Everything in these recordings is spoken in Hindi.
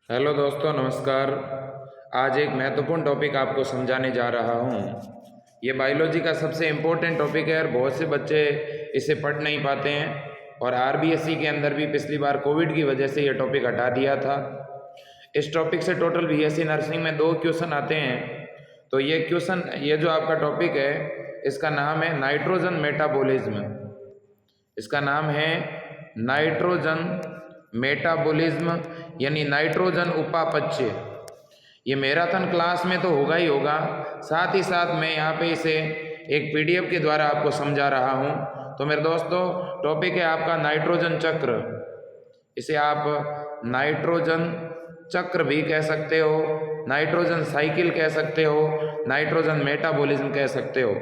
हेलो दोस्तों, नमस्कार। आज एक महत्वपूर्ण टॉपिक आपको समझाने जा रहा हूँ। ये बायोलॉजी का सबसे इम्पोर्टेंट टॉपिक है और बहुत से बच्चे इसे पढ़ नहीं पाते हैं। और आरबीएसई के अंदर भी पिछली बार कोविड की वजह से ये टॉपिक हटा दिया था। इस टॉपिक से टोटल बीएससी नर्सिंग में 2 क्वेश्चन आते हैं। तो ये जो आपका टॉपिक है, इसका नाम है नाइट्रोजन मेटाबॉलिज्म। इसका नाम है नाइट्रोजन मेटाबॉलिज्म, यानी नाइट्रोजन उपापचय। ये मैराथन क्लास में तो होगा ही होगा, साथ ही साथ मैं यहाँ पे इसे एक पीडीएफ के द्वारा आपको समझा रहा हूँ। तो मेरे दोस्तों, टॉपिक है आपका नाइट्रोजन चक्र। इसे आप नाइट्रोजन चक्र भी कह सकते हो, नाइट्रोजन साइकिल कह सकते हो, नाइट्रोजन मेटाबॉलिज्म कह सकते हो।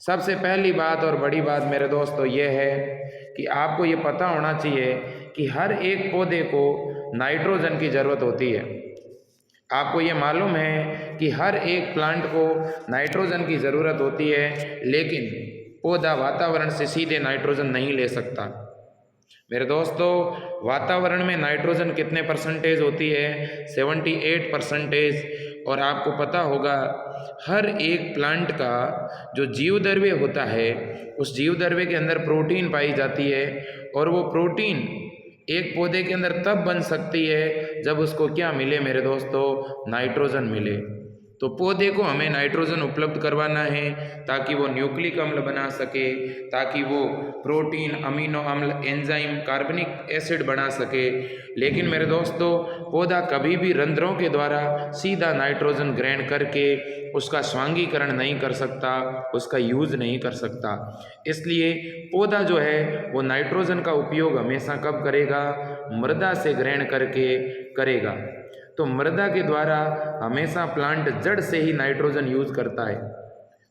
सबसे पहली बात और बड़ी बात मेरे दोस्तों ये है कि आपको ये पता होना चाहिए कि हर एक पौधे को नाइट्रोजन की ज़रूरत होती है। आपको ये मालूम है कि हर एक प्लांट को नाइट्रोजन की ज़रूरत होती है, लेकिन पौधा वातावरण से सीधे नाइट्रोजन नहीं ले सकता। मेरे दोस्तों, वातावरण में नाइट्रोजन कितने परसेंटेज होती है? 78%। और आपको पता होगा हर एक प्लांट का जो जीवद्रव्य होता है, उस जीवद्रव्य के अंदर प्रोटीन पाई जाती है। और वो प्रोटीन एक पौधे के अंदर तब बन सकती है जब उसको क्या मिले मेरे दोस्तों? नाइट्रोजन मिले। तो पौधे को हमें नाइट्रोजन उपलब्ध करवाना है ताकि वो न्यूक्लिक अम्ल बना सके, ताकि वो प्रोटीन, अमीनो अम्ल, एंजाइम, कार्बनिक एसिड बना सके। लेकिन मेरे दोस्तों, पौधा कभी भी रंध्रों के द्वारा सीधा नाइट्रोजन ग्रहण करके उसका स्वांगीकरण नहीं कर सकता, उसका यूज़ नहीं कर सकता। इसलिए पौधा जो है वो नाइट्रोजन का उपयोग हमेशा कब करेगा? मृदा से ग्रहण करके करेगा। तो मृदा के द्वारा हमेशा प्लांट जड़ से ही नाइट्रोजन यूज करता है।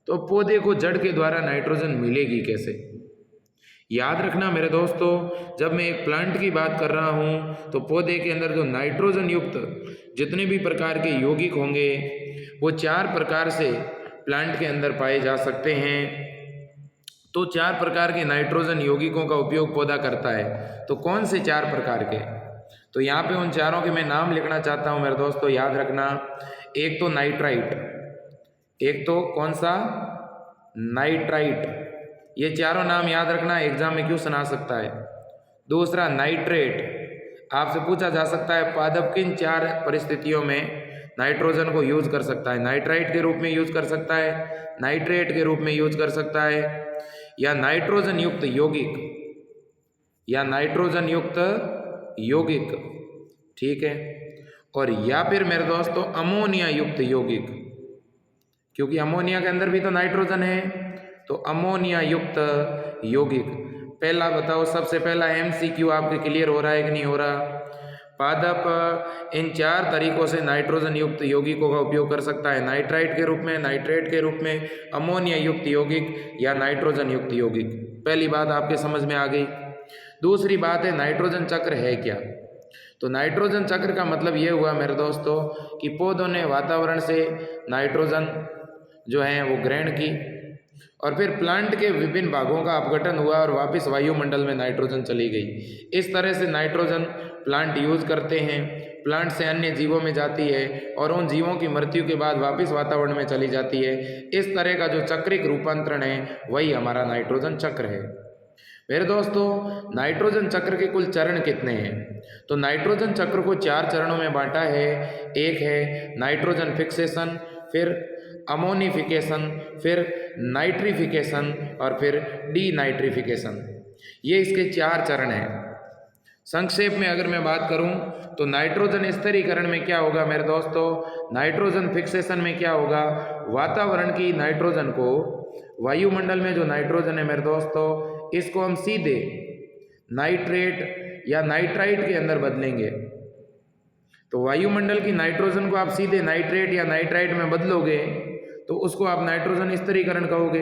तो पौधे को जड़ के द्वारा नाइट्रोजन मिलेगी कैसे? याद रखना मेरे दोस्तों, जब मैं एक प्लांट की बात कर रहा हूँ तो पौधे के अंदर जो नाइट्रोजन युक्त जितने भी प्रकार के यौगिक होंगे वो 4 प्रकार से प्लांट के अंदर पाए जा सकते हैं। तो 4 प्रकार के नाइट्रोजन यौगिकों का उपयोग पौधा करता है। तो कौन से 4 प्रकार के? तो यहाँ पे उन चारों के मैं नाम लिखना चाहता हूँ मेरे दोस्तों, याद रखना। एक तो नाइट्राइट, एक तो कौन सा? नाइट्राइट। ये चारों नाम याद रखना, एग्जाम में क्वेश्चन आ सकता है। दूसरा नाइट्रेट, आपसे पूछा जा सकता है पादप किन 4 परिस्थितियों में नाइट्रोजन को यूज कर सकता है? नाइट्राइट के रूप में यूज कर सकता है, नाइट्रेट के रूप में यूज कर सकता है, या नाइट्रोजन युक्त यौगिक, या नाइट्रोजन युक्त यौगिक, ठीक है। और या फिर मेरे दोस्तों अमोनिया युक्त यौगिक, क्योंकि अमोनिया के अंदर भी तो नाइट्रोजन है। तो अमोनिया युक्त यौगिक। पहला बताओ, सबसे पहला एमसीक्यू आपके क्लियर हो रहा है कि नहीं हो रहा? पादप इन 4 तरीकों से नाइट्रोजन युक्त यौगिकों का उपयोग कर सकता है, नाइट्राइट के रूप में, नाइट्रेट के रूप में, अमोनिया युक्त यौगिक, या नाइट्रोजन युक्त यौगिक। पहली बात आपके समझ में आ गई। दूसरी बात है नाइट्रोजन चक्र है क्या? तो नाइट्रोजन चक्र का मतलब ये हुआ मेरे दोस्तों कि पौधों ने वातावरण से नाइट्रोजन जो है वो ग्रहण की, और फिर प्लांट के विभिन्न भागों का अपघटन हुआ और वापस वायुमंडल में नाइट्रोजन चली गई। इस तरह से नाइट्रोजन प्लांट यूज करते हैं, प्लांट से अन्य जीवों में जाती है और उन जीवों की मृत्यु के बाद वापस वातावरण में चली जाती है। इस तरह का जो चक्रिक रूपांतरण है वही हमारा नाइट्रोजन चक्र है। मेरे दोस्तों, नाइट्रोजन चक्र के कुल चरण कितने हैं? तो नाइट्रोजन चक्र को 4 चरणों में बांटा है। एक है नाइट्रोजन फिक्सेशन, फिर अमोनिफिकेशन, फिर नाइट्रिफिकेशन, और फिर डीनाइट्रिफिकेशन। ये इसके 4 चरण हैं। संक्षेप में अगर मैं बात करूं तो नाइट्रोजन स्थिरीकरण में क्या होगा मेरे दोस्तों? नाइट्रोजन फिक्सेशन में क्या होगा? वातावरण की नाइट्रोजन को, वायुमंडल में जो नाइट्रोजन है मेरे दोस्तों, इसको हम सीधे नाइट्रेट या नाइट्राइट के अंदर बदलेंगे। तो वायुमंडल की नाइट्रोजन को आप सीधे नाइट्रेट या नाइट्राइट में बदलोगे तो उसको आप नाइट्रोजन स्थिरीकरण कहोगे।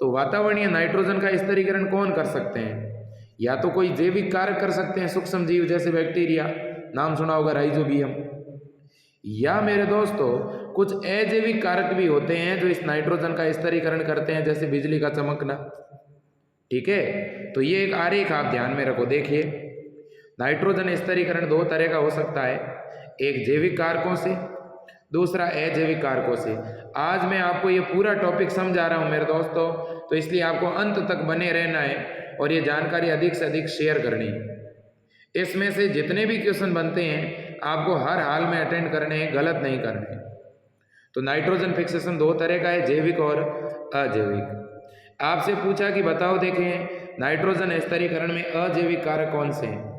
तो वातावरणीय नाइट्रोजन का स्थिरीकरण कौन कर सकते हैं? या तो कोई जैविक कारक कर सकते हैं, सूक्ष्म जीव जैसे बैक्टीरिया, नाम सुना होगा राइजोबियम, या मेरे दोस्तों कुछ अजैविक कारक भी होते हैं जो इस नाइट्रोजन का स्थिरीकरण करते हैं, जैसे बिजली का चमकना। ठीक है, तो ये एक आरेख आप ध्यान में रखो। देखिए, नाइट्रोजन स्थिरीकरण 2 तरह का हो सकता है। एक जैविक कारकों से, दूसरा अजैविक कारकों से। आज मैं आपको ये पूरा टॉपिक समझा रहा हूँ मेरे दोस्तों, तो इसलिए आपको अंत तक बने रहना है और ये जानकारी अधिक से अधिक शेयर करनी है। इसमें से जितने भी क्वेश्चन बनते हैं आपको हर हाल में अटेंड करने हैं, गलत नहीं करने हैं। तो नाइट्रोजन फिक्सेशन दो तरह का है, जैविक और अजैविक। आपसे पूछा कि बताओ, देखें नाइट्रोजन स्तरीकरण में अजैविक कारक कौन से हैं।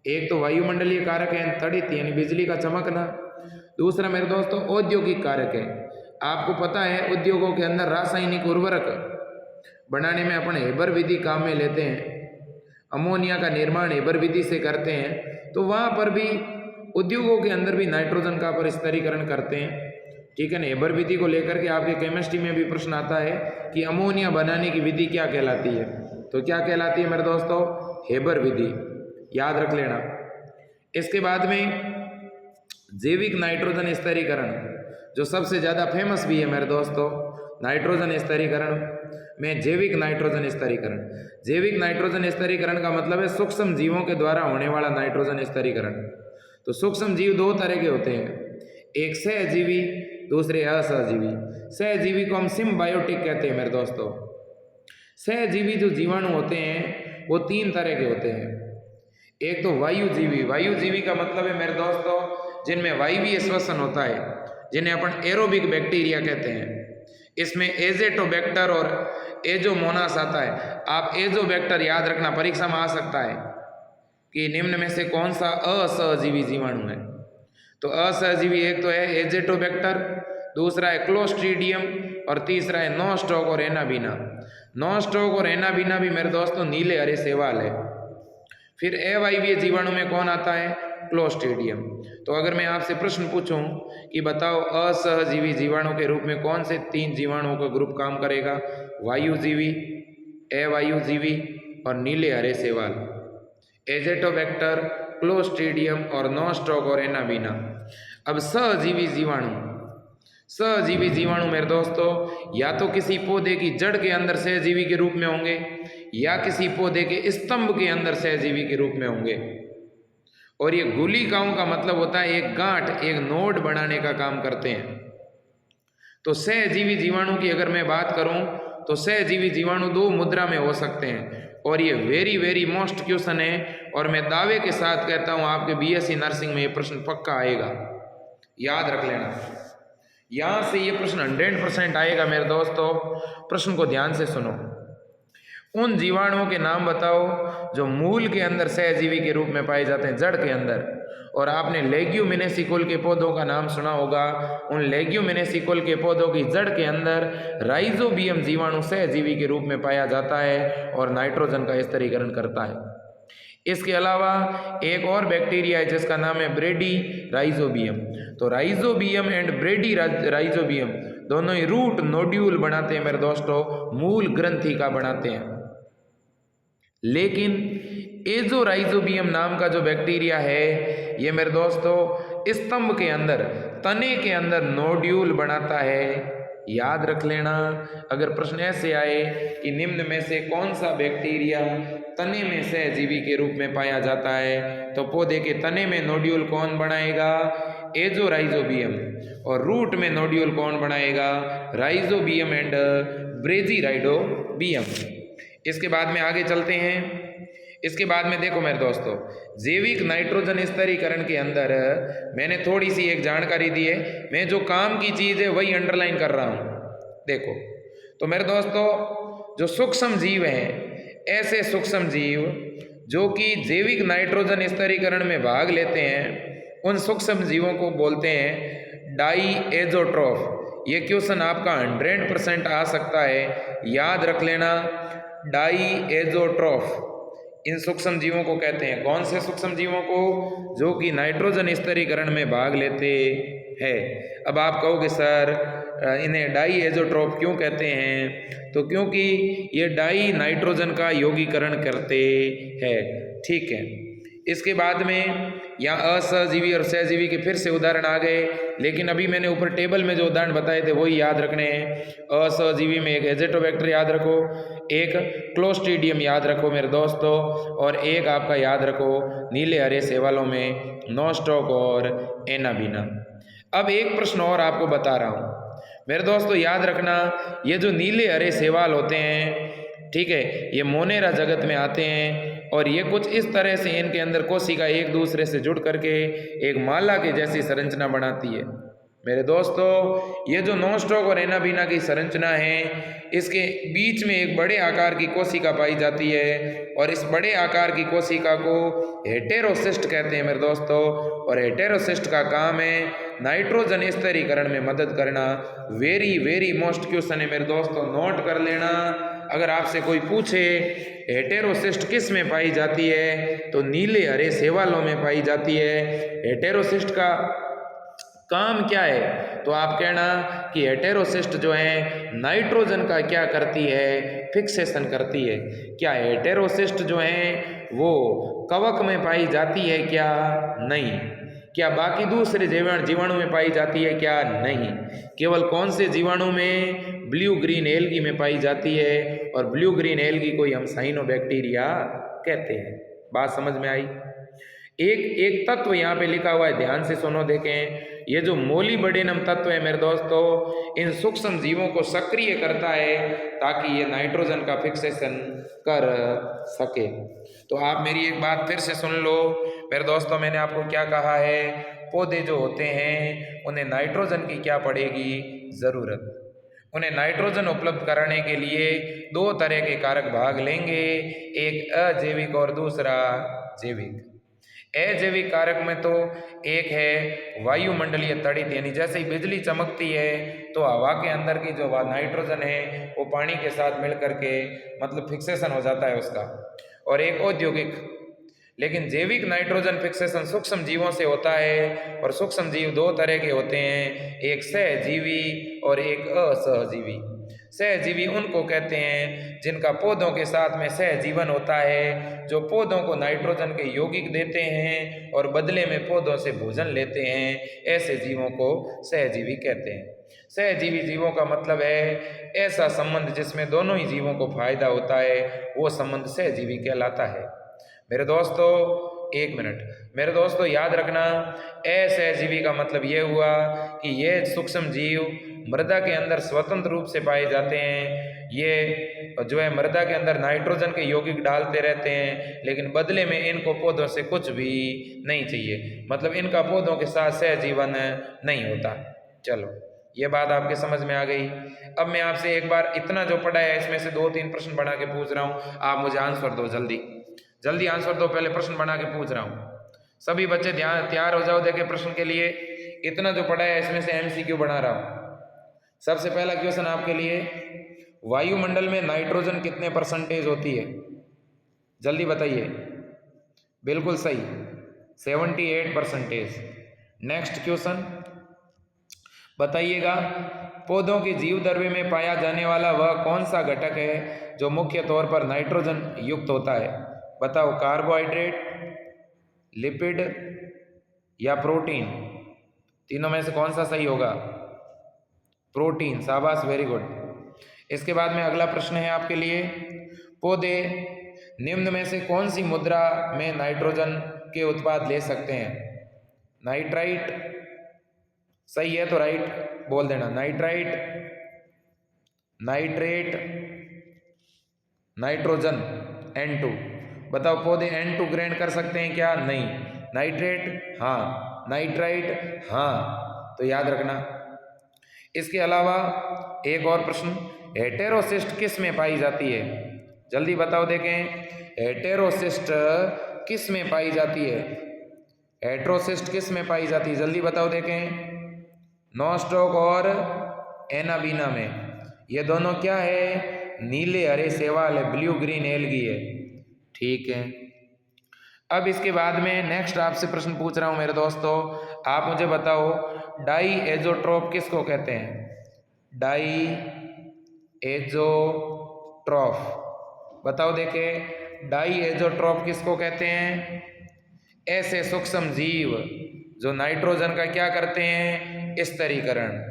एक तो वायुमंडलीय कारक है, तड़ित यानी बिजली का चमकना। दूसरा मेरे दोस्तों औद्योगिक कारक है। आपको पता है उद्योगों के अंदर रासायनिक उर्वरक बनाने में अपन हेबर विधि काम में लेते हैं, अमोनिया का निर्माण हेबर विधि से करते हैं, तो वहाँ पर भी उद्योगों के अंदर भी नाइट्रोजन का परिस्तरीकरण करते हैं। ठीक है ना। हेबर विधि को लेकर के आपके केमिस्ट्री में भी प्रश्न आता है कि अमोनिया बनाने की विधि क्या कहलाती है, तो क्या कहलाती है मेरे दोस्तों, हेबर विधि, याद रख लेना। इसके बाद में जैविक नाइट्रोजन स्तरीकरण जो सबसे ज़्यादा फेमस भी है मेरे दोस्तों, नाइट्रोजन स्तरीकरण में जैविक नाइट्रोजन स्तरीकरण। जैविक नाइट्रोजन स्तरीकरण का मतलब है सूक्ष्म जीवों के द्वारा होने वाला नाइट्रोजन स्तरीकरण। तो सूक्ष्म जीव दो तरह के होते हैं, एक सहजीवी, दूसरे असहजीवी। सहजीवी को हम सिम्बायोटिक कहते हैं मेरे दोस्तों। सहजीवी जो जीवाणु होते हैं वो तीन तरह के होते हैं। एक तो वायुजीवी। वायुजीवी का मतलब है मेरे दोस्तों जिनमें वायवीय श्वसन होता है, जिन्हें अपन एरोबिक बैक्टीरिया कहते हैं। इसमें एजेटोबैक्टर और एजोमोनास आता है। आप एजोबैक्टर याद रखना, परीक्षा में आ सकता है कि निम्न में से कौन सा असहजीवी जीवाणु है। तो असहजीवी एक तो है एजेटोबैक्टर, दूसरा है क्लोस्ट्रीडियम और तीसरा है नोस्टॉक और एनाबीना। नोस्टॉक और एनाबीना भी मेरे दोस्तों नीले हरे शैवाल है। फिर अवायवीय जीवाणु में कौन आता है, क्लोस्ट्रीडियम। तो अगर मैं आपसे प्रश्न पूछूं कि बताओ असहजीवी जीवाणु के रूप में कौन से तीन जीवाणुओं का ग्रुप काम करेगा, वायुजीवी, अवायुजीवी और नीले हरे शैवाल। एजेटोबैक्टर, क्लोस्ट्रीडियम और नोस्टॉक और एनाबीना। अब सहजीवी जीवाणु, सहजीवी जीवाणु मेरे दोस्तों या तो किसी पौधे की जड़ के अंदर सहजीवी के रूप में होंगे या किसी पौधे के स्तंभ के अंदर सहजीवी के रूप में होंगे। और ये गुलिकाओं का मतलब होता है एक गांठ, एक नोड बनाने का काम करते हैं। तो सहजीवी जीवाणु की अगर मैं बात करूं तो सहजीवी जीवाणु दो मुद्रा में हो सकते हैं और ये वेरी वेरी मोस्ट क्वेश्चन है और मैं दावे के साथ कहता हूं आपके बीएससी नर्सिंग में ये प्रश्न पक्का आएगा, याद रख लेना। यहां से ये प्रश्न 100% आएगा मेरे दोस्तों। प्रश्न को ध्यान से सुनो। उन जीवाणुओं के नाम बताओ जो मूल के अंदर सहजीवी के रूप में पाए जाते हैं, जड़ के अंदर। और आपने लेग्यूमिनेसी कुल के पौधों का नाम सुना होगा। उन लेग्यूमिनेसी कुल के पौधों की जड़ के अंदर राइजोबियम जीवाणु सहजीवी के रूप में पाया जाता है और नाइट्रोजन का स्तरीकरण करता है। इसके अलावा एक और बैक्टीरिया है जिसका नाम है ब्रेडी राइजोबियम। तो राइजोबियम एंड ब्रेडी राइजोबियम दोनों ही रूट नोड्यूल बनाते हैं मेरे दोस्तों, मूल ग्रंथि का बनाते हैं। लेकिन एजोराइजोबियम नाम का जो बैक्टीरिया है ये मेरे दोस्तों स्तंभ के अंदर, तने के अंदर नोड्यूल बनाता है, याद रख लेना। अगर प्रश्न ऐसे आए कि निम्न में से कौन सा बैक्टीरिया तने में सहजीवी के रूप में पाया जाता है, तो पौधे के तने में नोड्यूल कौन बनाएगा, एजोराइजोबियम। और रूट में नोड्यूल कौन बनाएगा, राइजोबियम एंड ब्रेजीराइडोबियम। इसके बाद में आगे चलते हैं। इसके बाद में देखो मेरे दोस्तों, जैविक नाइट्रोजन स्तरीकरण के अंदर मैंने थोड़ी सी एक जानकारी दी है। मैं जो काम की चीज़ है वही अंडरलाइन कर रहा हूँ। देखो तो मेरे दोस्तों जो सूक्ष्म जीव हैं, ऐसे सूक्ष्म जीव जो कि जैविक नाइट्रोजन स्तरीकरण में भाग लेते हैं, उन सूक्ष्म जीवों को बोलते हैं डाई एजोट्रॉफ। ये क्वेश्चन आपका 100% आ सकता है, याद रख लेना। डाई एजोट्रॉफ इन सूक्ष्म जीवों को कहते हैं। कौन से सूक्ष्म जीवों को, जो कि नाइट्रोजन स्तरीकरण में भाग लेते हैं। अब आप कहोगे सर इन्हें डाई एजोट्रॉफ क्यों कहते हैं, तो क्योंकि ये डाई नाइट्रोजन का यौगीकरण करते हैं। ठीक है, इसके बाद में यहाँ असहजीवी और सहजीवी के फिर से उदाहरण आ गए, लेकिन अभी मैंने ऊपर टेबल में जो उदाहरण बताए थे वही याद रखने हैं। असहजीवी में एक एजेटोबैक्टर याद रखो, एक क्लोस्ट्रीडियम याद रखो मेरे दोस्तों, और एक आपका याद रखो नीले हरे सेवालों में नोस्टॉक और एनाबीना। अब एक प्रश्न और आपको बता रहा हूँ मेरे दोस्तों, याद रखना, ये जो नीले हरे सेवाल होते हैं, ठीक है, ये मोनेरा जगत में आते हैं और ये कुछ इस तरह से इनके अंदर कोशिका एक दूसरे से जुड़ करके एक माला के जैसी संरचना बनाती है। मेरे दोस्तों, ये जो नोस्टॉक और एनाबीना की संरचना है, इसके बीच में एक बड़े आकार की कोशिका पाई जाती है और इस बड़े आकार की कोशिका को हेटेरोसिस्ट कहते हैं मेरे दोस्तों। और हेटेरोसिस्ट का काम है नाइट्रोजन स्तरीकरण में मदद करना। वेरी वेरी मोस्ट क्वेश्चन है मेरे दोस्तों, नोट कर लेना। अगर आपसे कोई पूछे हेटेरोसिस्ट किस में पाई जाती है, तो नीले हरे सेवालों में पाई जाती है। हेटेरोसिस्ट का काम क्या है, तो आप कहना कि हेटेरोसिस्ट जो है नाइट्रोजन का क्या करती है, फिक्सेशन करती है। क्या हेटेरोसिस्ट जो है वो कवक में पाई जाती है क्या? नहीं। क्या बाकी दूसरे जीवाणु में पाई जाती है क्या? नहीं। केवल कौन से जीवाणु में? ब्लू ग्रीन एल्गी में पाई जाती है, और ब्लू ग्रीन एल्गी को ही हम साइनोबैक्टीरिया कहते हैं। बात समझ में आई? एक एक तत्व यहाँ पे लिखा हुआ है, ध्यान से सुनो, देखें। ये जो मोलिबडेनम तत्व है मेरे दोस्तों, इन सूक्ष्म जीवों को सक्रिय करता है ताकि ये नाइट्रोजन का फिक्सेशन कर सके। तो आप मेरी एक बात फिर से सुन लो मेरे दोस्तों, मैंने आपको क्या कहा है, पौधे जो होते हैं उन्हें नाइट्रोजन की क्या पड़ेगी? ज़रूरत। उन्हें नाइट्रोजन उपलब्ध कराने के लिए दो तरह के कारक भाग लेंगे, एक अजैविक और दूसरा जैविक। अजैविक कारक में तो एक है वायुमंडलीय तड़ित, यानी जैसे ही बिजली चमकती है तो हवा के अंदर की जो नाइट्रोजन है वो पानी के साथ मिल करके मतलब फिक्सेशन हो जाता है उसका। और एक औद्योगिक। लेकिन जैविक नाइट्रोजन फिक्सेशन सूक्ष्म जीवों से होता है, और सूक्ष्म जीव दो तरह के होते हैं, एक सहजीवी और एक असहजीवी। सहजीवी उनको कहते हैं जिनका पौधों के साथ में सहजीवन होता है, जो पौधों को नाइट्रोजन के यौगिक देते हैं और बदले में पौधों से भोजन लेते हैं, ऐसे जीवों को सहजीवी कहते हैं। सहजीवी जीवों का मतलब है ऐसा संबंध जिसमें दोनों ही जीवों को फायदा होता है, वो संबंध सहजीवी कहलाता है। मेरे दोस्तों एक मिनट, मेरे दोस्तों याद रखना, असहजीवी का मतलब ये हुआ कि ये सूक्ष्म जीव मृदा के अंदर स्वतंत्र रूप से पाए जाते हैं। ये जो है मृदा के अंदर नाइट्रोजन के यौगिक डालते रहते हैं, लेकिन बदले में इनको पौधों से कुछ भी नहीं चाहिए, मतलब इनका पौधों के साथ सहजीवन नहीं होता। चलो ये बात आपके समझ में आ गई। अब मैं आपसे एक बार इतना जो पढ़ा है इसमें से 2-3 प्रश्न बना के पूछ रहा हूँ, आप मुझे आंसर दो, जल्दी जल्दी आंसर दो। पहले प्रश्न बना के पूछ रहा हूँ, सभी बच्चे ध्यान तैयार हो जाओ देखे प्रश्न के लिए। इतना जो पढ़ा है इसमें से एमसीक्यू बना रहा हूँ। सबसे पहला क्वेश्चन आपके लिए, वायुमंडल में नाइट्रोजन कितने परसेंटेज होती है? जल्दी बताइए। बिल्कुल सही, 78%। नेक्स्ट क्वेश्चन बताइएगा, पौधों के जीव द्रव्य में पाया जाने वाला वह कौन सा घटक है जो मुख्य तौर पर नाइट्रोजन युक्त होता है? बताओ, कार्बोहाइड्रेट, लिपिड या प्रोटीन? तीनों में से कौन सा सही होगा? प्रोटीन, शाबाश, वेरी गुड। इसके बाद में अगला प्रश्न है आपके लिए, पौधे निम्न में से कौन सी मुद्रा में नाइट्रोजन के उत्पाद ले सकते हैं? नाइट्राइट सही है तो राइट बोल देना, नाइट्राइट, नाइट्रेट, नाइट्रोजन, N2। बताओ, पौधे N2 ग्रहण कर सकते हैं क्या? नहीं। नाइट्रेट हाँ, नाइट्राइट हाँ, तो याद रखना। इसके अलावा एक और प्रश्न, हेटेरोसिस्ट किस में पाई जाती है? जल्दी बताओ देखें, हेटेरोसिस्ट किस में पाई जाती है? हेटेरोसिस्ट किस में पाई जाती है? जल्दी बताओ देखें। नोस्टॉक और एनाबीना में। ये दोनों क्या है? नीले हरे शैवाल है, ब्लू ग्रीन एल्गी है। ठीक है, अब इसके बाद में नेक्स्ट आपसे प्रश्न पूछ रहा हूं मेरे दोस्तों, आप मुझे बताओ डाई एजोट्रोप किसको कहते हैं? डाई एजोट्रोप बताओ देखे, डाई एजोट्रोप किसको कहते हैं? ऐसे सूक्ष्म जीव जो नाइट्रोजन का क्या करते हैं, स्तरीकरण।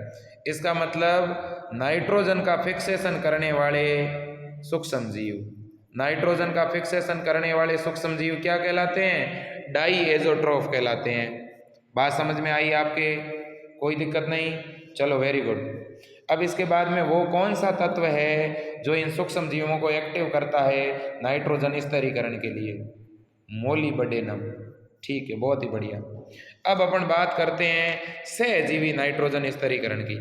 इसका मतलब नाइट्रोजन का फिक्सेशन करने वाले सूक्ष्म जीव, नाइट्रोजन का फिक्सेशन करने वाले सूक्ष्म जीव क्या कहलाते हैं, डाई एजोट्रोफ कहलाते हैं। बात समझ में आई आपके, कोई दिक्कत नहीं, चलो वेरी गुड। अब इसके बाद में वो कौन सा तत्व है जो इन सूक्ष्म जीवों को एक्टिव करता है नाइट्रोजन स्तरीकरण के लिए, मोलिब्डेनम। ठीक है, बहुत ही बढ़िया। अब अपन बात करते हैं सहजीवी नाइट्रोजन स्तरीकरण की।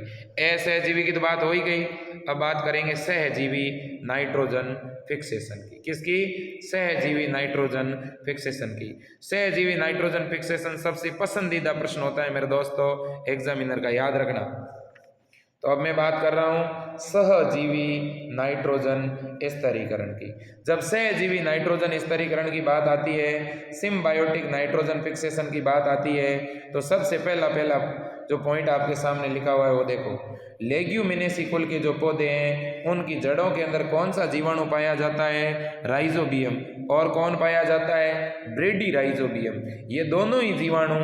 असहजीवी की तो बात हो ही गई, अब बात करेंगे सहजीवी नाइट्रोजन फिक्सेशन की। किसकी, सहजीवी नाइट्रोजन फिक्सेशन की। सहजीवी नाइट्रोजन फिक्सेशन सबसे पसंदीदा प्रश्न होता है मेरे दोस्तों एग्जामिनर का, याद रखना। तो अब मैं बात कर रहा हूँ सहजीवी नाइट्रोजन स्तरीकरण की। जब सहजीवी नाइट्रोजन स्तरीकरण की बात आती है, सिम्बायोटिक नाइट्रोजन फिक्सेशन की बात आती है, तो सबसे पहला जो पॉइंट आपके सामने लिखा हुआ है वो देखो। लेग्यूमिनेसी कुल के जो पौधे हैं उनकी जड़ों के अंदर कौन सा जीवाणु पाया जाता है, राइजोबियम। और कौन पाया जाता है, ब्रेडी राइजोबियम। ये दोनों ही जीवाणु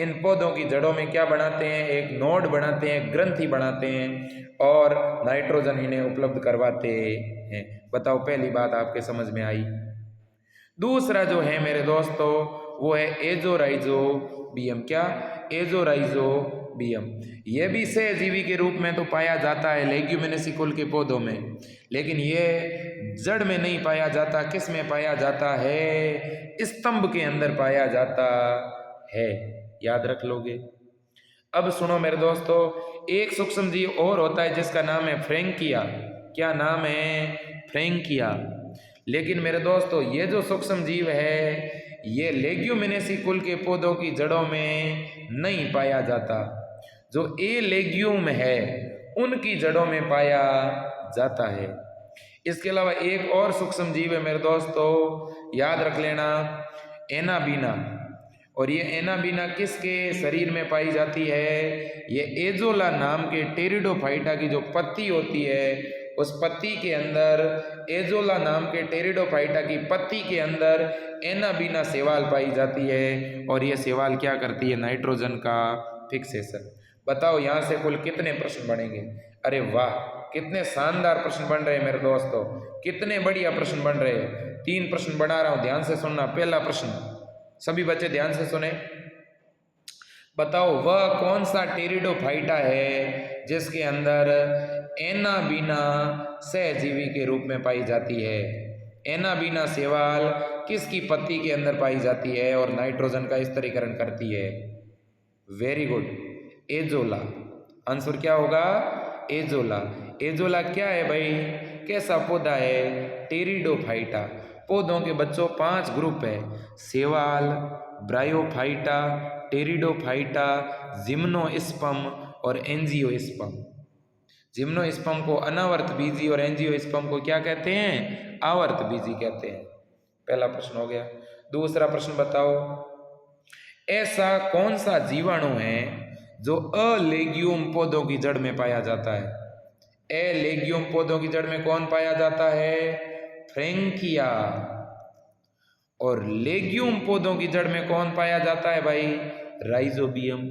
इन पौधों की जड़ों में क्या बनाते हैं, एक नोड बनाते हैं, ग्रंथि बनाते हैं और नाइट्रोजन इन्हें उपलब्ध करवाते हैं। बताओ, पहली बात आपके समझ में आई। दूसरा जो है मेरे दोस्तों वो है एजोराइजोबियम। क्या, एजोराइजोबियम। ये भी सहजीवी के रूप में तो पाया जाता है लेग्यूमिनेसी कुल के पौधों में, लेकिन ये जड़ में नहीं पाया जाता। किस में पाया जाता है, स्तंभ के अंदर पाया जाता है, याद रख लोगे। अब सुनो मेरे दोस्तों, एक सूक्ष्म जीव और होता है जिसका नाम है फ्रैंकिया। क्या नाम है, फ्रैंकिया। लेकिन मेरे दोस्तों ये जो सूक्ष्म जीव है ये लेग्यूमिनेसी कुल के पौधों की जड़ों में नहीं पाया जाता। जो ए लेग्यूम है उनकी जड़ों में पाया जाता है। इसके अलावा एक और सूक्ष्म जीव है मेरे दोस्तों, याद रख लेना, एनाबीना। और ये एनाबीना किसके शरीर में पाई जाती है, ये एजोला नाम के टेरिडोफाइटा की जो पत्ती होती है उस पत्ती के अंदर, एजोला नाम के टेरिडोफाइटा की पत्ती के अंदर एनाबीना सेवाल पाई जाती है। और ये सेवाल क्या करती है, नाइट्रोजन का फिक्सेशन। बताओ यहाँ से कुल कितने प्रश्न बनेंगे। अरे वाह, कितने शानदार प्रश्न बन रहे हैं मेरे दोस्तों, कितने बढ़िया प्रश्न बन रहे हैं। 3 प्रश्न बना रहा हूँ, ध्यान से सुनना। पहला प्रश्न, सभी बच्चे ध्यान से सुने। बताओ वह कौन सा टेरिडोफाइटा है जिसके अंदर एनाबीना सहजीवी के रूप में पाई जाती है। एनाबीना सेवाल किसकी पत्ती के अंदर पाई जाती है और नाइट्रोजन का स्तरीकरण करती है। Very good, azolla. आंसर क्या होगा, एजोला। एजोला क्या है भाई, कैसा पौधा है, टेरिडोफाइटा। पौधों के बच्चों 5 ग्रुप है, सेवाल, ब्रायोफाइटा, टेरिडोफाइटा, जिम्नोस्पर्म और एंजियोस्पर्म। जिम्नोस्पर्म को अनावर्त बीजी और एंजियोस्पर्म को क्या कहते हैं, आवर्त बीजी कहते हैं। पहला प्रश्न हो गया। दूसरा प्रश्न बताओ, ऐसा कौन सा जीवाणु है जो अलेग्यूम पौधों की जड़ में पाया जाता है। एलेग्यूम पौधों की जड़ में कौन पाया जाता है, फ्रैंकिया। और लेग्यूम पौधों की जड़ में कौन पाया जाता है भाई, राइजोबियम।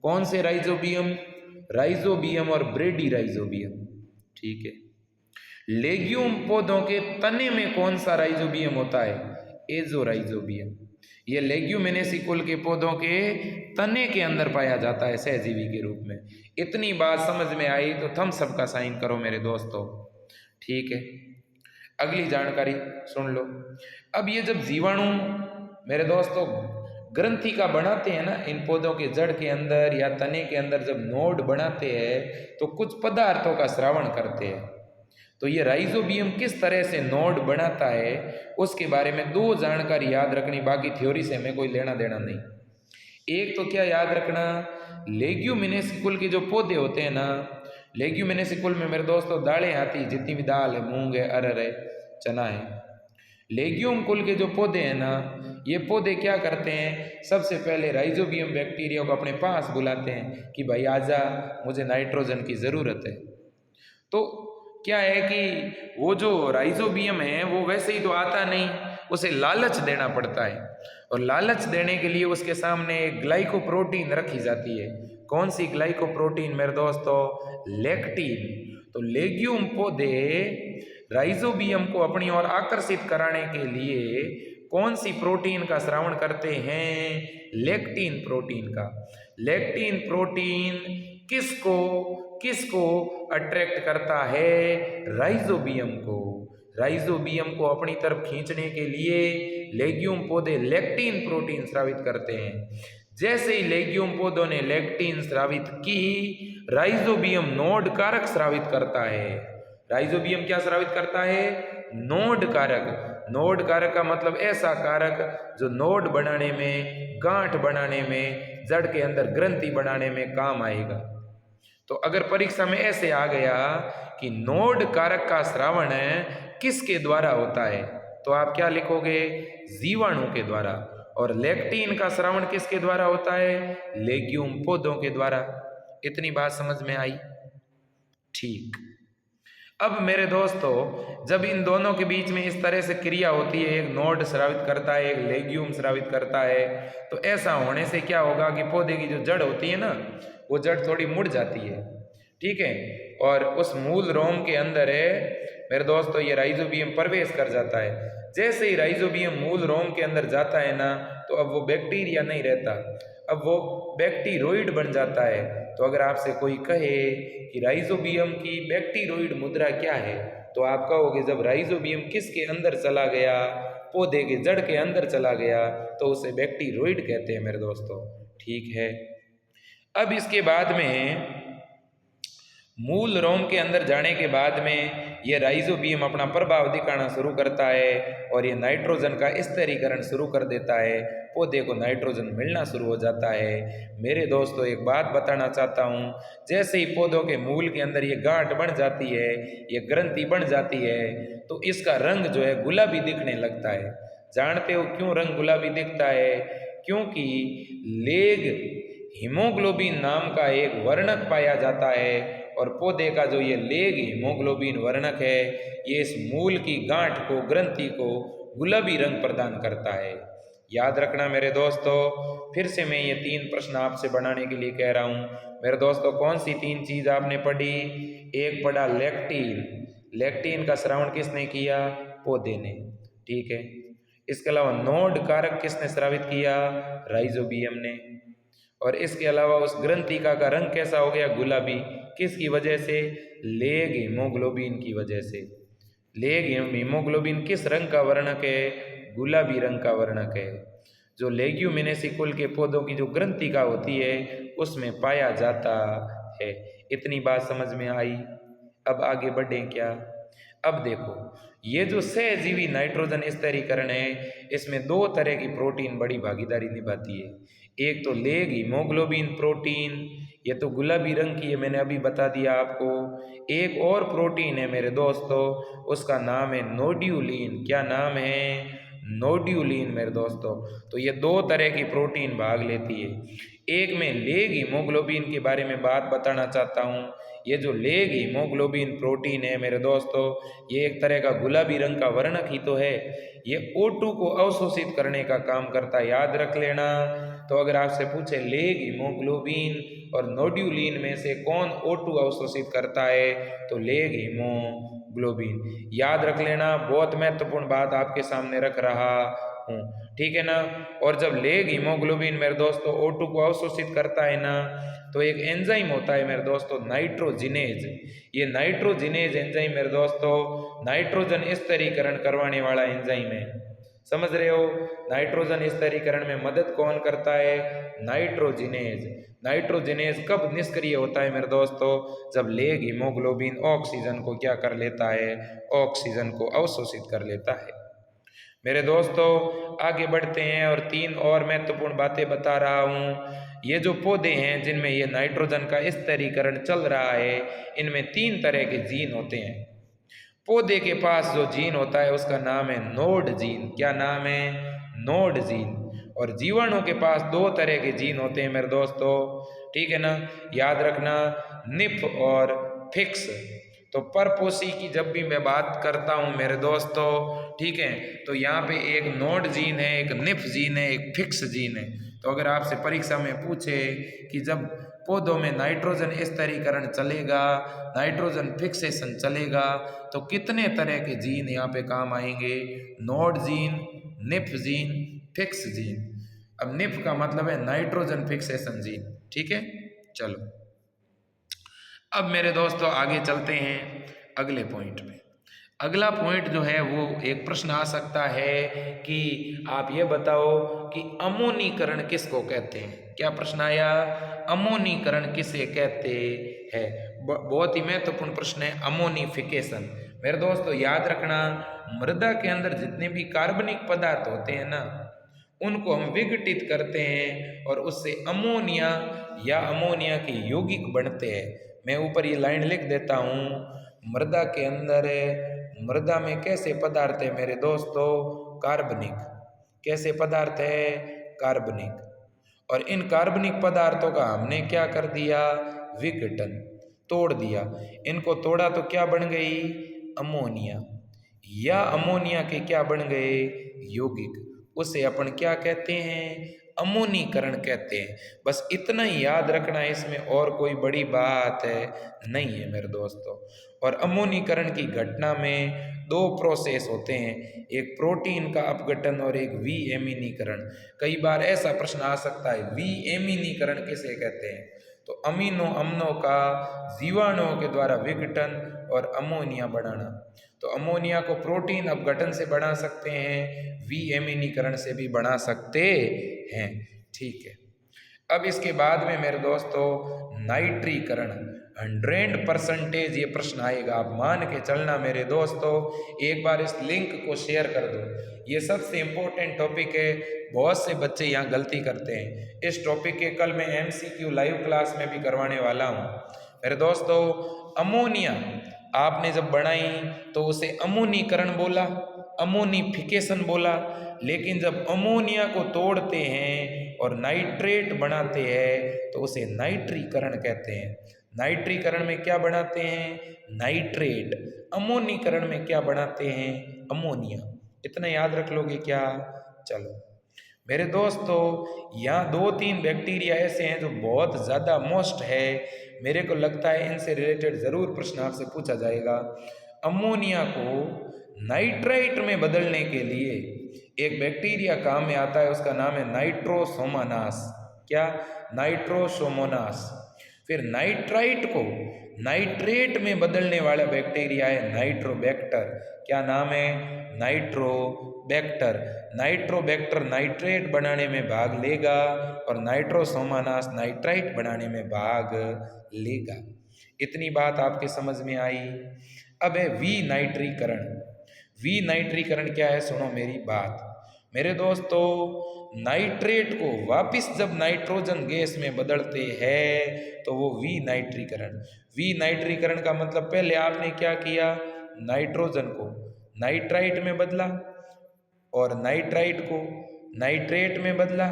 कौन से राइजोबियम, राइजोबियम और ब्रेडी राइजोबियम। ठीक है। लेग्यूम पौधों के तने में कौन सा राइजोबियम होता है, एजोराइजोबियम। ये लेग्यूमिनेसी कुल के पौधों के तने के अंदर पाया जाता है सहजीवी के रूप में। इतनी बात समझ में आई तो थम्स अप का साइन करो मेरे दोस्तों। ठीक है, अगली जानकारी सुन लो। अब ये जब जीवाणु मेरे दोस्तों ग्रंथि का बनाते हैं ना, इन पौधों के जड़ के अंदर या तने के अंदर जब नोड बनाते हैं तो कुछ पदार्थों का स्रावण करते हैं। तो ये राइजोबियम किस तरह से नोड बनाता है उसके बारे में 2 जानकारी याद रखनी, बाकी थ्योरी से हमें कोई लेना देना नहीं। एक तो क्या याद रखना, लेग्यूमिनेसी कुल के जो पौधे होते हैं ना, लेग्यूमिनेसी कुल में मेरे दोस्तों दालें आती, जितनी भी दाल है, मूंग है, अरहर है, चना है। लेग्यूम कुल के जो पौधे हैं ना, ये पौधे क्या करते हैं, सबसे पहले राइजोबियम बैक्टीरिया को अपने पास बुलाते हैं कि भाई आजा, मुझे नाइट्रोजन की ज़रूरत है। तो क्या है कि वो जो राइजोबियम है वो वैसे ही तो आता नहीं, उसे लालच देना पड़ता है। और लालच देने के लिए उसके सामने एक ग्लाइकोप्रोटीन रखी जाती है। कौन सी ग्लाइकोप्रोटीन मेरे दोस्तों? लेक्टिन। तो लेग्यूम पौधे राइजोबियम को अपनी ओर आकर्षित कराने के लिए कौन सी प्रोटीन का स्रावण करते हैं? लेक्टिन प्रोटीन का। लेक्टिन प्रोटीन किसको किसको अट्रैक्ट करता है? राइजोबियम को। राइजोबियम को अपनी तरफ खींचने के लिए लेग्यूम पौधे लेक्टिन प्रोटीन स्रावित करते हैं। जैसे ही लेग्यूम पौधों ने लेक्टिन स्रावित की, राइजोबियम नोड कारक स्रावित करता है। राइजोबियम क्या स्रावित करता है? नोड कारक। नोड कारक का मतलब ऐसा कारक जो नोड बनाने में, गांठ बनाने में, जड़ के अंदर ग्रंथि बनाने में काम आएगा। तो अगर परीक्षा में ऐसे आ गया कि नोड कारक का स्रावण किसके द्वारा होता है, तो आप क्या लिखोगे? जीवाणु के द्वारा। और लेक्टिन का स्रावण किसके द्वारा होता है? लेग्यूम पौधों के द्वारा। इतनी बात समझ में आई? ठीक। अब मेरे दोस्तों, जब इन दोनों के बीच में इस तरह से क्रिया होती है, एक नोड स्रावित करता है, एक लेग्यूम स्रावित करता है, तो ऐसा होने से क्या होगा कि पौधे की जो जड़ होती है ना, वो जड़ थोड़ी मुड़ जाती है, ठीक है, और उस मूल रोम के अंदर मेरे दोस्तों ये राइजोबियम प्रवेश कर जाता है। जैसे ही राइजोबियम मूल रोम के अंदर जाता है ना, तो अब वो बैक्टीरिया नहीं रहता, अब वो बैक्टीरोइड बन जाता है। तो अगर आपसे कोई कहे कि राइजोबियम की बैक्टीरोइड मुद्रा क्या है, तो आप कहोगे जब राइजोबियम किसके अंदर चला गया? पौधे के जड़ के अंदर चला गया, तो उसे बैक्टीरोइड कहते हैं मेरे दोस्तों, ठीक है। अब इसके बाद में मूल रोम के अंदर जाने के बाद में ये राइजोबियम अपना प्रभाव दिखाना शुरू करता है और ये नाइट्रोजन का स्थिरीकरण शुरू कर देता है। पौधे को नाइट्रोजन मिलना शुरू हो जाता है। मेरे दोस्तों, एक बात बताना चाहता हूँ, जैसे ही पौधों के मूल के अंदर ये गांठ बन जाती है, ये ग्रंथि बन जाती है, तो इसका रंग जो है गुलाबी दिखने लगता है। जानते हो क्यों रंग गुलाबी दिखता है? क्योंकि लेग हीमोग्लोबिन नाम का एक वर्णक पाया जाता है, और पौधे का जो ये लेग हीमोग्लोबिन वर्णक है, ये इस मूल की गांठ को, ग्रंथि को गुलाबी रंग प्रदान करता है। याद रखना मेरे दोस्तों, फिर से मैं ये 3 प्रश्न आपसे बनाने के लिए कह रहा हूँ। मेरे दोस्तों, कौन सी 3 चीज़ आपने पढ़ी? एक पढ़ा लेक्टिन। लेक्टिन का स्रावण किसने किया? पौधे ने, ठीक है। इसके अलावा नोड कारक किसने स्रावित किया? राइजोबियम ने। और इसके अलावा उस ग्रंथिका का रंग कैसा हो गया? गुलाबी। किसकी वजह से? लेग हीमोग्लोबिन की वजह से। लेग हीमोग्लोबिन किस रंग का वर्णक है? गुलाबी रंग का वर्णक है, जो लेग्यूमिनेसी कुल के पौधों की जो ग्रंथिका होती है उसमें पाया जाता है। इतनी बात समझ में आई? अब आगे बढ़ें क्या? अब देखो, ये जो सहजीवी नाइट्रोजन स्थिरीकरण है, इसमें 2 तरह की प्रोटीन बड़ी भागीदारी निभाती है। एक तो लेग हीमोग्लोबिन प्रोटीन, ये तो गुलाबी रंग की है, मैंने अभी बता दिया आपको। एक और प्रोटीन है मेरे दोस्तों, उसका नाम है नोड्यूलिन। क्या नाम है? नोड्यूलिन मेरे दोस्तों। तो ये 2 तरह की प्रोटीन भाग लेती है। एक मैं लेग हीमोग्लोबिन के बारे में बात बताना चाहता हूँ। ये जो लेग हीमोग्लोबिन प्रोटीन है मेरे दोस्तों, ये एक तरह का गुलाबी रंग का वर्णक ही तो है। ये O2 को अवशोषित करने का काम करता है, याद रख लेना। तो अगर आपसे पूछे लेग हीमोग्लोबिन और नोड्यूलिन में से कौन O2 अवशोषित करता है, तो लेग हीमोग्लोबिन। याद रख लेना, बहुत महत्वपूर्ण बात आपके सामने रख रहा हूँ, ठीक है ना। और जब लेग हीमोग्लोबिन मेरे दोस्तों O2 को अवशोषित करता है ना, तो एक एंजाइम होता है मेरे दोस्तों, नाइट्रोजिनेज। ये नाइट्रोजिनेज एंजाइम मेरे दोस्तों नाइट्रोजन स्थिरीकरण करवाने वाला एंजाइम है। समझ रहे हो? नाइट्रोजन स्थिरीकरण में मदद कौन करता है? नाइट्रोजिनेज। नाइट्रोजिनेज कब निष्क्रिय होता है मेरे दोस्तों? जब लेग हीमोग्लोबिन ऑक्सीजन को क्या कर लेता है? ऑक्सीजन को अवशोषित कर लेता है। मेरे दोस्तों, आगे बढ़ते हैं और 3 और महत्वपूर्ण बातें बता रहा हूँ। ये जो पौधे हैं जिनमें ये नाइट्रोजन का स्थिरीकरण चल रहा है, इनमें 3 तरह के जीन होते हैं। पौधे के पास जो जीन होता है उसका नाम है नोड जीन। क्या नाम है? Nod gene. और जीवाणु के पास 2 तरह के जीन होते हैं मेरे दोस्तों, ठीक है ना। याद रखना, निप और फिक्स। तो परपोषी की जब भी मैं बात करता हूँ मेरे दोस्तों, ठीक है, तो यहाँ पे एक नोड जीन है, एक निफ जीन है, एक फिक्स जीन है। तो अगर आपसे परीक्षा में पूछे कि जब पौधों में नाइट्रोजन स्तरीकरण चलेगा, नाइट्रोजन फिक्सेशन चलेगा, तो कितने तरह के जीन यहाँ पे काम आएंगे? Nod gene, nif gene, fix gene. अब निफ का मतलब है नाइट्रोजन फिक्सेशन जीन, ठीक है। चलो अब मेरे दोस्तों आगे चलते हैं अगले पॉइंट में। अगला पॉइंट जो है वो एक प्रश्न आ सकता है कि आप ये बताओ कि अमोनीकरण किसको कहते हैं। क्या प्रश्न आया? अमोनीकरण किसे कहते हैं? बहुत ही महत्वपूर्ण प्रश्न है, अमोनिफिकेशन। मेरे दोस्तों याद रखना, मृदा के अंदर जितने भी कार्बनिक पदार्थ होते हैं ना, उनको हम विघटित करते हैं और उससे अमोनिया या अमोनिया के यौगिक बनते हैं। मैं ऊपर ये लाइन लिख देता हूँ, मृदा के अंदर मृदा में कैसे पदार्थ है मेरे दोस्तों? कार्बनिक। कैसे पदार्थ है? कार्बनिक। और इन कार्बनिक पदार्थों का हमने क्या कर दिया? विघटन, तोड़ दिया। इनको तोड़ा तो क्या बन गई? अमोनिया। या अमोनिया के क्या बन गए? यौगिक। उसे अपन क्या कहते हैं? अमोनीकरण कहते हैं। बस इतना ही याद रखना है, इसमें और कोई बड़ी बात है नहीं है मेरे दोस्तों। और अमोनीकरण की घटना में दो प्रोसेस होते हैं, एक प्रोटीन का अपघटन और एक विएमिनीकरण। कई बार ऐसा प्रश्न आ सकता है, विएमिनीकरण किसे कहते हैं? तो अमीनो अम्लों का जीवाणुओं के द्वारा विघटन और अमोनिया बनाना। तो अमोनिया को प्रोटीन अपघटन से बना सकते हैं, विएमिनीकरण से भी बना सकते हैं, ठीक है। अब इसके बाद में मेरे दोस्तों नाइट्रीकरण, 100% ये प्रश्न आएगा, आप मान के चलना मेरे दोस्तों। एक बार इस लिंक को शेयर कर दो, ये सबसे इम्पोर्टेंट टॉपिक है। बहुत से बच्चे यहाँ गलती करते हैं। इस टॉपिक के कल मैं MCQ लाइव क्लास में भी करवाने वाला हूँ मेरे दोस्तों। अमोनिया आपने जब बनाई तो उसे अमोनीकरण बोला, अमोनिफिकेशन बोला, लेकिन जब अमोनिया को तोड़ते हैं और नाइट्रेट बनाते हैं तो उसे नाइट्रीकरण कहते हैं। नाइट्रीकरण में क्या बनाते हैं? नाइट्रेट। अमोनीकरण में क्या बनाते हैं? अमोनिया। इतना याद रख लोगे क्या? चलो मेरे दोस्तों, यहाँ 2-3 बैक्टीरिया ऐसे हैं जो बहुत ज़्यादा मोस्ट है, मेरे को लगता है इनसे रिलेटेड ज़रूर प्रश्न आपसे पूछा जाएगा। अमोनिया को नाइट्राइट में बदलने के लिए एक बैक्टीरिया काम में आता है, उसका नाम है नाइट्रोसोमोनास। क्या? नाइट्रोसोमोनास। फिर नाइट्राइट को नाइट्रेट में बदलने वाला बैक्टीरिया है नाइट्रोबैक्टर। क्या नाम है? नाइट्रोबैक्टर। नाइट्रोबैक्टर नाइट्रेट बनाने में भाग लेगा और नाइट्रोसोमोनास नाइट्राइट बनाने में भाग लेगा। इतनी बात आपके समझ में आई। अब है विनाइट्रीकरण। विनाइट्रीकरण क्या है? सुनो मेरी बात मेरे दोस्तों, नाइट्रेट को वापस जब नाइट्रोजन गैस में बदलते हैं तो वो विनाइट्रीकरण। विनाइट्रीकरण का मतलब पहले आपने क्या किया? नाइट्रोजन को नाइट्राइट में बदला और नाइट्राइट को नाइट्रेट में बदला,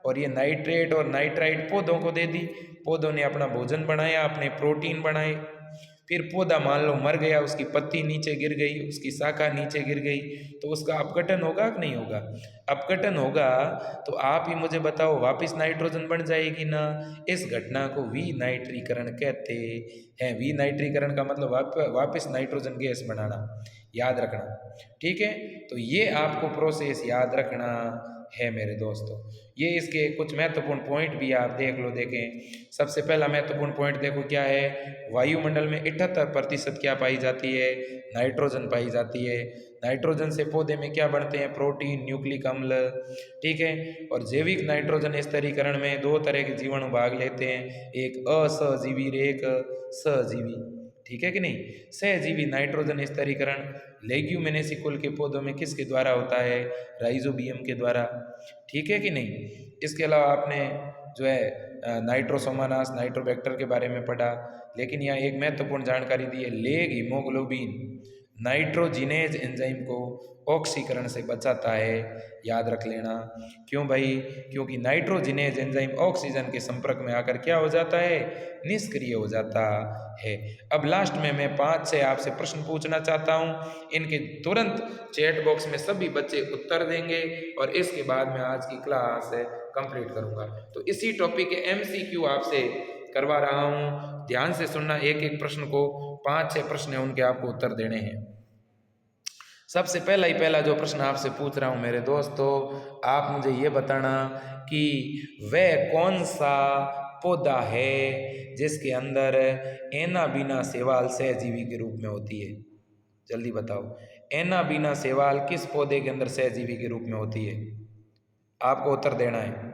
और ये नाइट्रेट और नाइट्राइट पौधों को दे दी। पौधों ने अपना भोजन बनाया, अपने प्रोटीन बनाए। फिर पौधा मान लो मर गया, उसकी पत्ती नीचे गिर गई, उसकी शाखा नीचे गिर गई, तो उसका अपघटन होगा कि नहीं होगा? अपघटन होगा। तो आप ही मुझे बताओ, वापस नाइट्रोजन बन जाएगी ना? इस घटना को विनाइट्रीकरण कहते हैं। विनाइट्रीकरण का मतलब वापस नाइट्रोजन गैस बनाना, याद रखना, ठीक है। तो ये आपको प्रोसेस याद रखना है मेरे दोस्तों। ये इसके कुछ महत्वपूर्ण पॉइंट भी आप देख लो। देखें, सबसे पहला महत्वपूर्ण पॉइंट देखो क्या है? वायुमंडल में 78% क्या पाई जाती है? नाइट्रोजन पाई जाती है। नाइट्रोजन से पौधे में क्या बनते हैं? प्रोटीन, न्यूक्लिक अम्ल, ठीक है। और जैविक नाइट्रोजन स्तरीकरण में 2 तरह के जीवाणु भाग लेते हैं, एक असहजीवी और एक सहजीवी, ठीक है कि नहीं। सहजीवी नाइट्रोजन स्तरीकरण लेग्यूमिनेसी कुल के पौधों में किसके द्वारा होता है? राइजोबियम के द्वारा, ठीक है कि नहीं। इसके अलावा आपने जो है नाइट्रोसोमोनास, नाइट्रोबैक्टर के बारे में पढ़ा। लेकिन यहाँ एक महत्वपूर्ण जानकारी दी है, लेग हीमोग्लोबिन नाइट्रोजिनेज एंजाइम को ऑक्सीकरण से बचाता है, याद रख लेना। क्यों भाई? क्योंकि नाइट्रोजिनेज एंजाइम ऑक्सीजन के संपर्क में आकर क्या हो जाता है? निष्क्रिय हो जाता है। अब लास्ट में मैं 5-6 आपसे प्रश्न पूछना चाहता हूँ, इनके तुरंत चैट बॉक्स में सभी बच्चे उत्तर देंगे और इसके बाद मैं आज की क्लास कंप्लीट करूँगा। तो इसी टॉपिक के MCQ आपसे करवा रहा हूँ, ध्यान से सुनना। एक एक प्रश्न को 5-6 प्रश्न है उनके आपको उत्तर देने हैं। सबसे पहला जो प्रश्न आपसे पूछ रहा हूँ मेरे दोस्तों, आप मुझे ये बताना कि वह कौन सा पौधा है जिसके अंदर एनाबीना शैवाल सहजीवी के रूप में होती है? जल्दी बताओ, एनाबीना शैवाल किस पौधे के अंदर सहजीवी के रूप में होती है? आपको उत्तर देना है।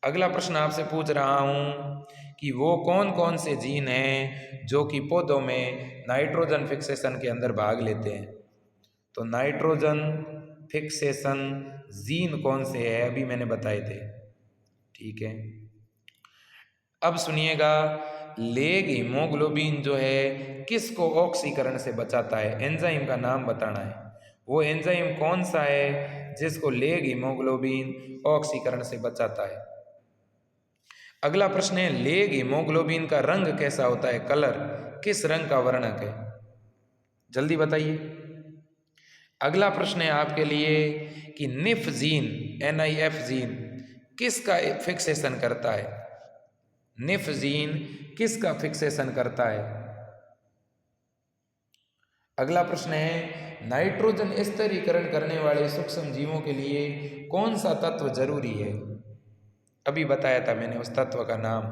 अगला प्रश्न आपसे पूछ रहा हूँ कि वो कौन कौन से जीन हैं जो कि पौधों में नाइट्रोजन फिक्सेशन के अंदर भाग लेते हैं? तो नाइट्रोजन फिक्सेशन जीन कौन से है, अभी मैंने बताए थे। ठीक है, अब सुनिएगा, लेग हीमोग्लोबिन जो है किसको ऑक्सीकरण से बचाता है? एंजाइम का नाम बताना है। वो एंजाइम कौन सा है जिसको लेग हीमोग्लोबिन ऑक्सीकरण से बचाता है? अगला प्रश्न है, लेग हीमोग्लोबिन का रंग कैसा होता है? कलर किस रंग का वर्णक है? जल्दी बताइए। अगला प्रश्न है आपके लिए कि निफ जीन, NIF जीन किसका फिक्सेशन करता है? निफ जीन किसका फिक्सेशन करता है? अगला प्रश्न है, नाइट्रोजन स्थिरीकरण करने वाले सूक्ष्म जीवों के लिए कौन सा तत्व जरूरी है? अभी बताया था मैंने उस तत्व का नाम,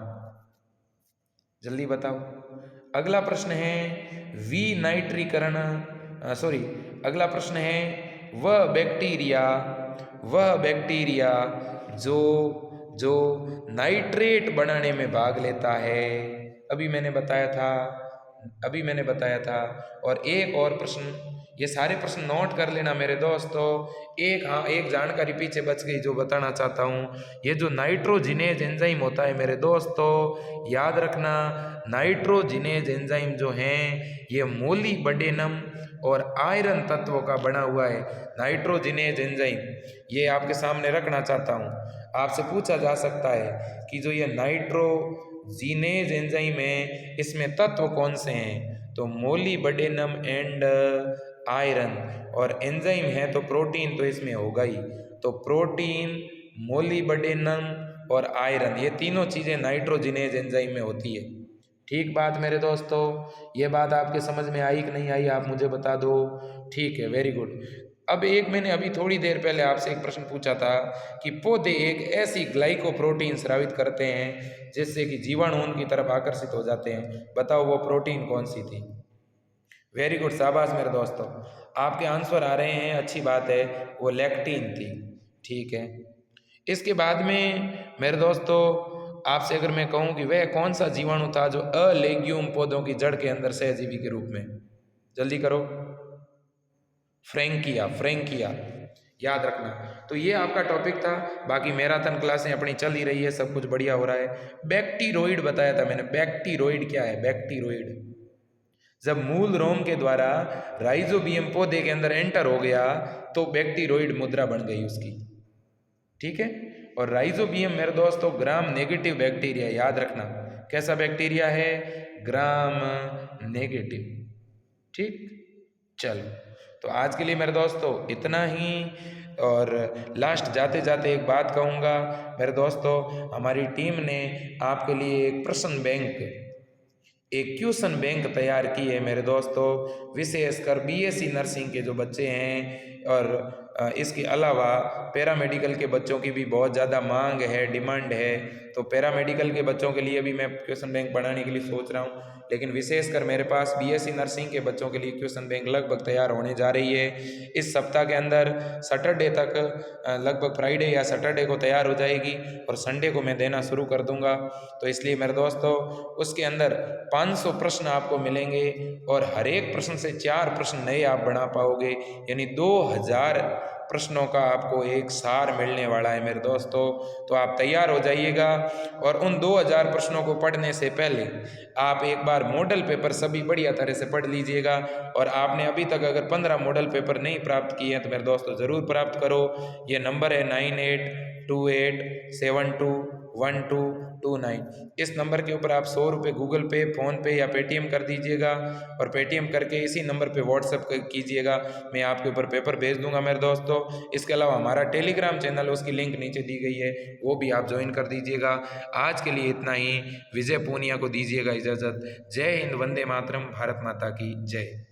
जल्दी बताओ। अगला प्रश्न है, विनाइट्रीकरण अगला प्रश्न है, वह बैक्टीरिया जो नाइट्रेट बनाने में भाग लेता है। अभी मैंने बताया था। और एक और प्रश्न, ये सारे प्रश्न नोट कर लेना मेरे दोस्तों। एक जानकारी पीछे बच गई जो बताना चाहता हूँ। ये जो नाइट्रोजिनेज एंजाइम होता है मेरे दोस्तों, याद रखना, नाइट्रोजिनेज एंजाइम जो हैं ये मोलिब्डेनम और आयरन तत्वों का बना हुआ है। नाइट्रोजिनेज एंजाइम ये आपके सामने रखना चाहता हूँ। आपसे पूछा जा सकता है कि जो ये नाइट्रोजिनेज एंजाइम है इसमें तत्व कौन से हैं? तो मोलिब्डेनम एंड आयरन, और एंजाइम है तो प्रोटीन तो इसमें होगा ही। तो प्रोटीन, मोलिब्डेनम और आयरन, ये तीनों चीज़ें नाइट्रोजिनेज एंजाइम में होती है। ठीक बात मेरे दोस्तों, ये बात आपके समझ में आई कि नहीं आई, आप मुझे बता दो। ठीक है, वेरी गुड। अब मैंने अभी थोड़ी देर पहले आपसे एक प्रश्न पूछा था कि पौधे एक ऐसी ग्लाइकोप्रोटीन स्रावित करते हैं जिससे कि जीवाणु उनकी तरफ आकर्षित हो जाते हैं। बताओ वो प्रोटीन कौन सी थी? वेरी गुड, शाबाश मेरे दोस्तों, आपके आंसर आ रहे हैं, अच्छी बात है, वो लैक्टीन थी। ठीक है, इसके बाद में मेरे दोस्तों आपसे अगर मैं कहूँ कि वह कौन सा जीवाणु था जो अलेग्यूम पौधों की जड़ के अंदर सहजीवी के रूप में, जल्दी करो। फ्रैंकिया, याद रखना। तो ये आपका टॉपिक था। बाकी मैराथन क्लासें अपनी चल ही रही है, सब कुछ बढ़िया हो रहा है। बैक्टीरोइड बताया था मैंने। बैक्टीरोइड क्या है? बैक्टीरोइड जब मूल रोम के द्वारा राइजोबियम पौधे के अंदर एंटर हो गया तो बैक्टीरोइड मुद्रा बन गई उसकी। ठीक है, और राइजोबियम मेरे दोस्तों ग्राम नेगेटिव बैक्टीरिया, याद रखना। कैसा बैक्टीरिया है? Gram negative. ठीक, चलो, तो आज के लिए मेरे दोस्तों इतना ही। और लास्ट जाते जाते एक बात कहूँगा मेरे दोस्तों, हमारी टीम ने आपके लिए एक प्रश्न बैंक, एक क्वेश्चन बैंक तैयार की है मेरे दोस्तों, विशेषकर BSc नर्सिंग के जो बच्चे हैं और इसके अलावा पैरामेडिकल के बच्चों की भी बहुत ज़्यादा मांग है, डिमांड है। तो पैरामेडिकल के बच्चों के लिए भी मैं क्वेश्चन बैंक बनाने के लिए सोच रहा हूँ, लेकिन विशेषकर मेरे पास BSc नर्सिंग के बच्चों के लिए क्वेश्चन बैंक लगभग तैयार होने जा रही है। इस सप्ताह के अंदर सैटरडे तक, लगभग फ्राइडे या सैटरडे को तैयार हो जाएगी और संडे को मैं देना शुरू कर दूंगा। तो इसलिए मेरे दोस्तों उसके अंदर 500 प्रश्न आपको मिलेंगे और हर एक प्रश्न से 4 प्रश्न नए आप बना पाओगे, यानी 2000 प्रश्नों का आपको एक सार मिलने वाला है मेरे दोस्तों। तो आप तैयार हो जाइएगा और उन 2000 प्रश्नों को पढ़ने से पहले आप एक बार मॉडल पेपर सभी बढ़िया तरह से पढ़ लीजिएगा। और आपने अभी तक अगर 15 मॉडल पेपर नहीं प्राप्त किए हैं तो मेरे दोस्तों ज़रूर प्राप्त करो। ये नंबर है 9828721229। इस नंबर के ऊपर आप 100 रुपये गूगल पे, फ़ोनपे या पेटीएम कर दीजिएगा और पेटीएम करके इसी नंबर पे व्हाट्सएप कीजिएगा, मैं आपके ऊपर पेपर भेज दूंगा मेरे दोस्तों। इसके अलावा हमारा टेलीग्राम चैनल है, उसकी लिंक नीचे दी गई है, वो भी आप ज्वाइन कर दीजिएगा। आज के लिए इतना ही। विजय पूनिया को दीजिएगा इजाज़त। जय हिंद, वंदे मातरम, भारत माता की जय।